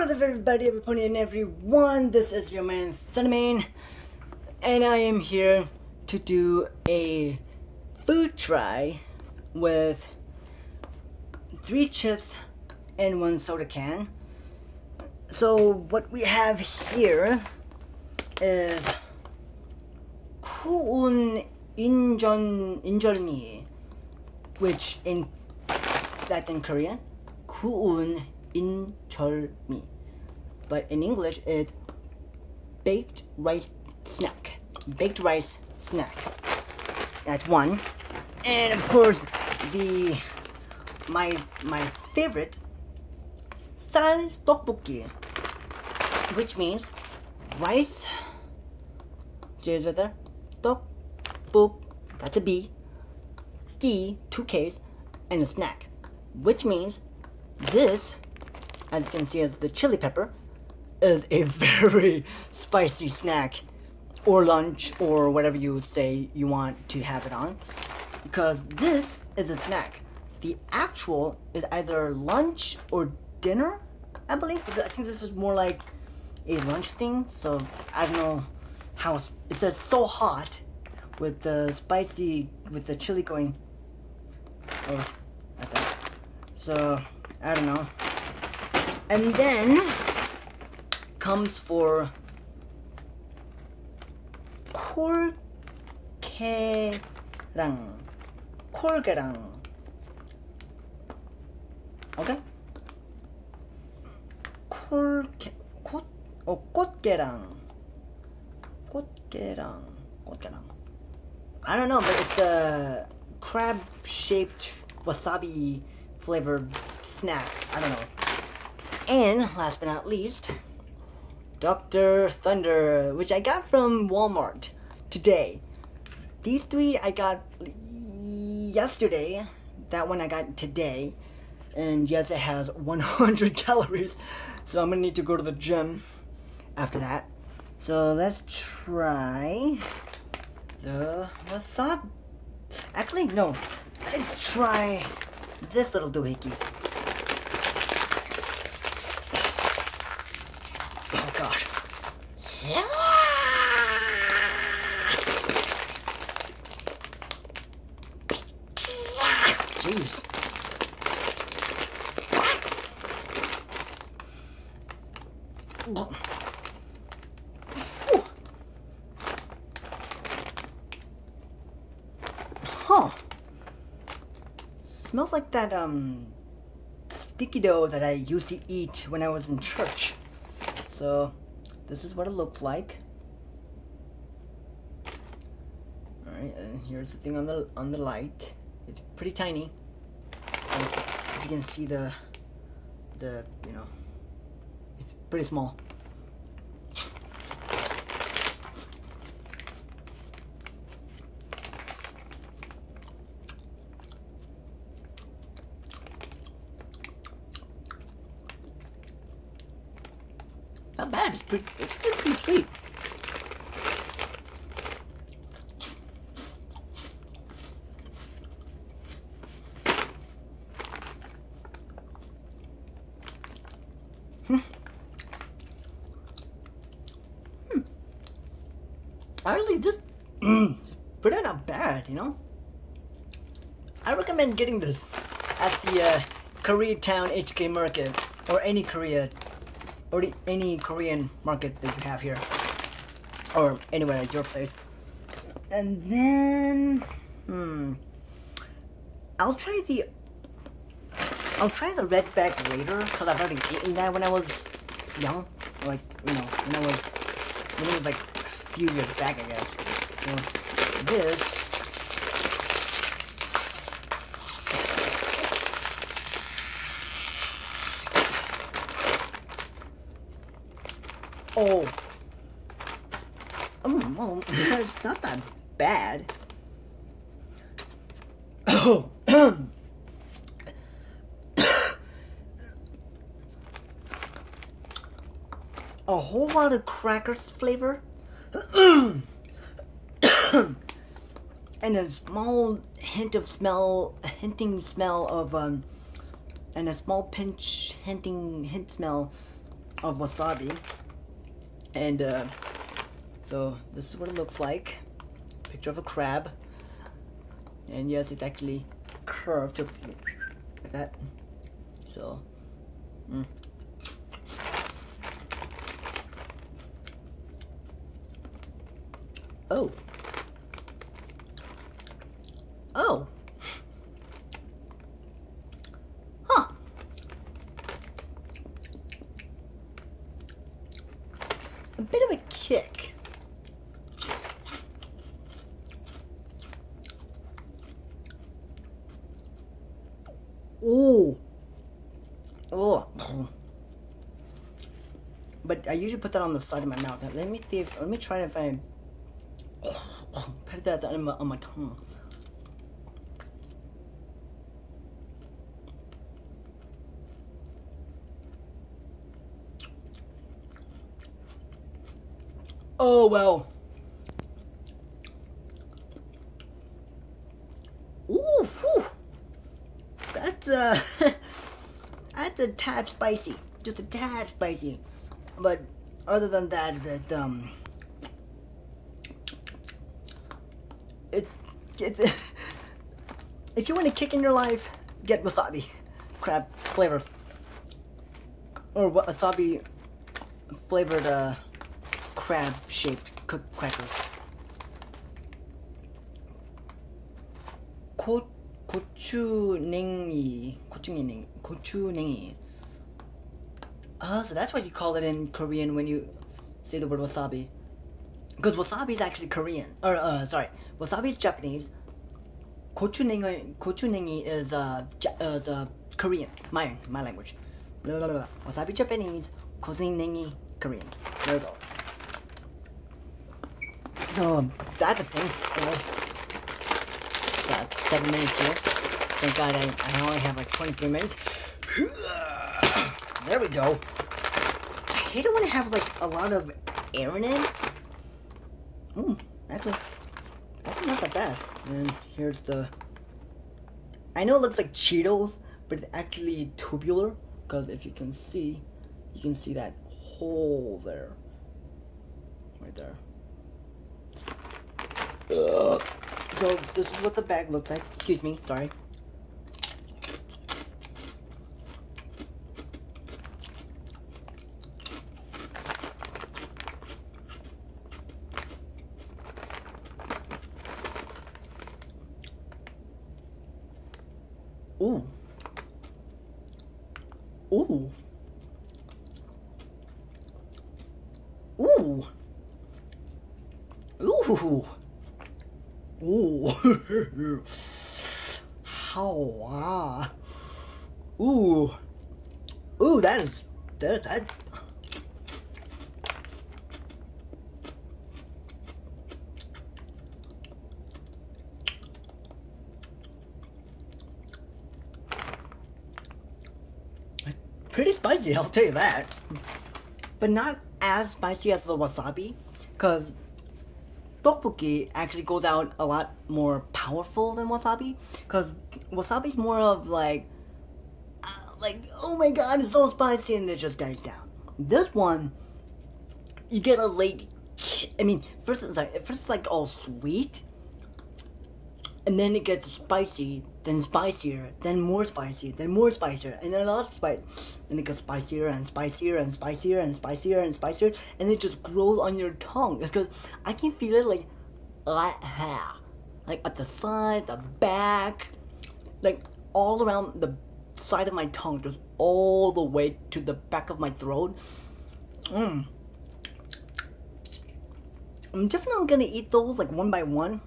What is up, everybody, everybody, and everyone? This is your man Thundermane, and I am here to do a food try with 3 chips and 1 soda can. So what we have here is kuun injeolmi, which in Korean, kuun injeolmi, but in English it's baked rice snack. That's one, and of course my favorite 쌀 떡볶이, which means rice. Cheers with her. 떡볶, got the B, 끼, 2 K's, and a snack, which means this, as you can see, as the chili pepper, is a very spicy snack, or lunch, or whatever you would say you want to have it on, because this is a snack. The actual is either lunch or dinner, I believe. I think this is more like a lunch thing, so I don't know how it says so hot with the spicy, with the chili going, oh, like that. So I don't know. And then comes for 콜게랑, okay? 꽃게랑. I don't know, but it's a crab-shaped wasabi flavored snack. I don't know. And last but not least, Dr. Thunder, which I got from Walmart today. These 3 I got yesterday. That one I got today. And yes, it has 100 calories. So I'm gonna need to go to the gym after that. So let's try the wasabi. Actually, no. Let's try this little doohickey. Oh gosh. Yeah. Jeez. Huh. Smells like that sticky dough that I used to eat when I was in church. So this is what it looks like. Alright, and here's the thing on the light. It's pretty tiny. And you can see the you know, it's pretty small. Not bad, it's pretty sweet. Actually, this pretty not bad, you know. I recommend getting this at the Koreatown HK Market, or any any Korean market that you have here, or anywhere at your place. And then I'll try the red bag later, because I've already eaten that when I was young, like, you know, when it was like a few years back, I guess. So this, oh, it's not that bad. Oh, a whole lot of crackers flavor, and a small hint of smell, hinting smell of and a small hint smell of wasabi. And so this is what it looks like. Picture of a crab. And yes, it's actually curved just like that. So, Oh. Oh. Huh. A bit of a kick. Ooh. Oh. But I usually put that on the side of my mouth. Let me see if, let me try if I put that on my tongue. Oh well. Ooh, whew. That's that's a tad spicy. Just a tad spicy. But other than that, it's if you want a kick in your life, get wasabi crab flavors or wasabi flavored crab shaped cooked crackers. 고추냉이. So that's what you call it in Korean when you say the word wasabi. Because wasabi is actually Korean. Or, sorry. Wasabi is Japanese. 고추냉이 is Korean. My language. Blah, blah, blah. Wasabi Japanese. 고추냉이 Korean. There we go. So, that's a thing. Got 7 minutes here. Thank God I only have like 23 minutes. There we go. I hate it when I have like a lot of air in it. Actually not that bad. And here's the... I know it looks like Cheetos, but it's actually tubular. Because if you can see that hole there. Right there. So this is what the bag looks like. Excuse me, sorry. Ooh. Ooh. Ooh. Ooh. Ooh. How? Ooh. Ooh, that. Pretty spicy, I'll tell you that. But not as spicy as the wasabi, because tteokbokki actually goes out a lot more powerful than wasabi, because wasabi's more of like, oh my god, it's so spicy, and it just dies down. This one, you get a late kick. I mean, first it's like all sweet, and then it gets spicy, then spicier, then more spicy, then more spicier, and then a lot of spice. Then it gets spicier and spicier and spicier and spicier and spicier, and it just grows on your tongue. It's because I can feel it like here, like at the side, the back, like all around the side of my tongue, just all the way to the back of my throat. I'm definitely gonna eat those like one by one.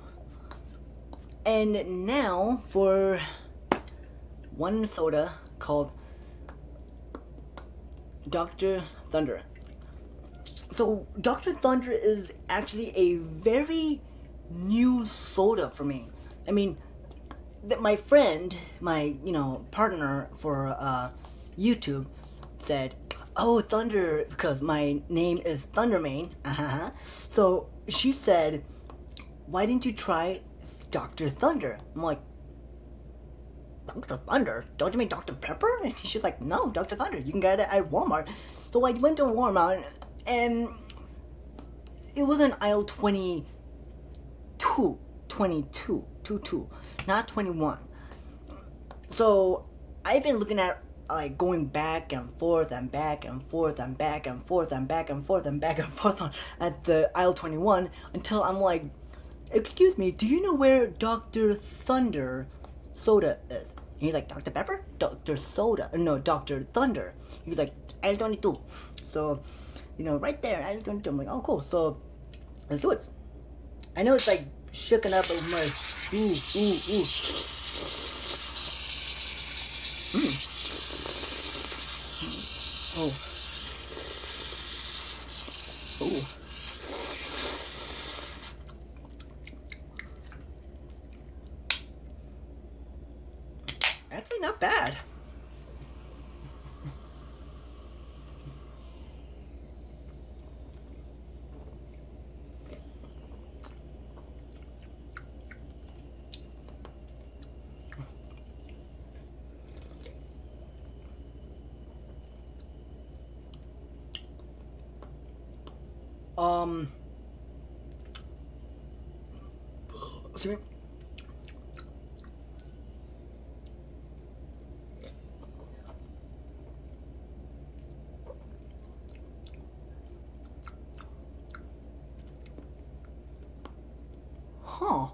And now for one soda called Dr. Thunder. So Dr. Thunder is actually a very new soda for me. I mean, my friend, my partner for YouTube said, "Oh, Thunder," because my name is Thundermane. So she said, "Why didn't you try Dr. Thunder?" I'm like, Dr. Thunder? Don't you mean Dr. Pepper? And she's like, no, Dr. Thunder. You can get it at Walmart. So I went to Walmart, and it was in aisle 22, not 21. So I've been looking at like going back and forth and back and forth and back and forth and back and forth and back and forth at the aisle 21 until I'm like, excuse me, do you know where Dr. Thunder soda is? And he's like, Dr. Pepper? Dr. Soda. No, Dr. Thunder. He was like, aisle 22. So, you know, right there, aisle 22. I'm like, oh, cool. So, let's do it. I know it's like shooken up over my, ooh. Oh. Oh. Actually, not bad. Excuse me. Huh.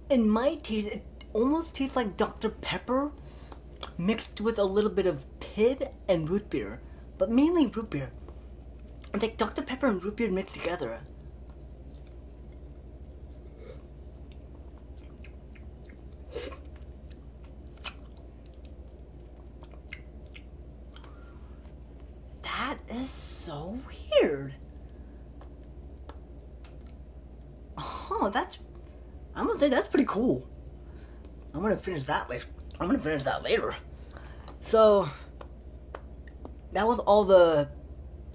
In my taste, it almost tastes like Dr. Pepper mixed with a little bit of Pib and root beer, but mainly root beer. It's like Dr. Pepper and root beer mixed together. That is so weird. Oh, I'm gonna say that's pretty cool. I'm gonna finish that later. So, that was all the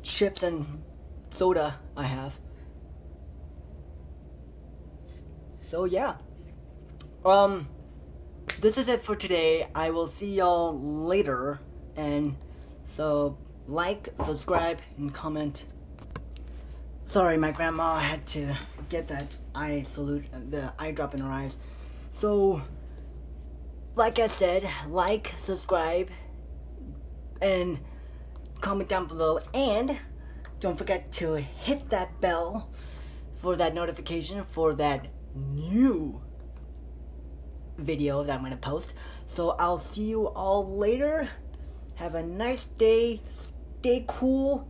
chips and soda I have. So yeah. This is it for today. I will see y'all later. And so, like, subscribe, and comment. Sorry, my grandma had to get that eye salute, the eye drop in her eyes. So, like I said, like, subscribe, and comment down below. And don't forget to hit that bell for that notification for that new video that I'm going to post. So I'll see you all later. Have a nice day. Stay cool.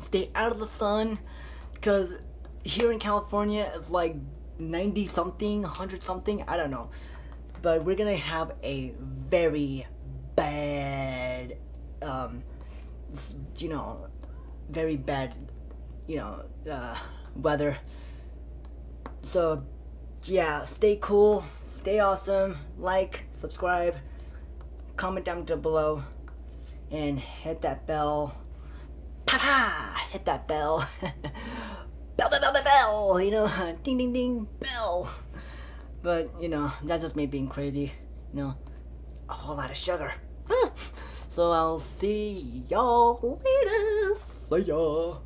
Stay out of the sun. Because here in California it's like 90 something, 100 something. I don't know. But we're going to have a very bad, very bad, weather. So, yeah, stay cool, stay awesome, like, subscribe, comment down below, and hit that bell. Pa-pa! Hit that bell. Bell, bell, bell, bell, bell, ding, ding, ding, bell. But, that's just me being crazy, a whole lot of sugar. So I'll see y'all later. See ya.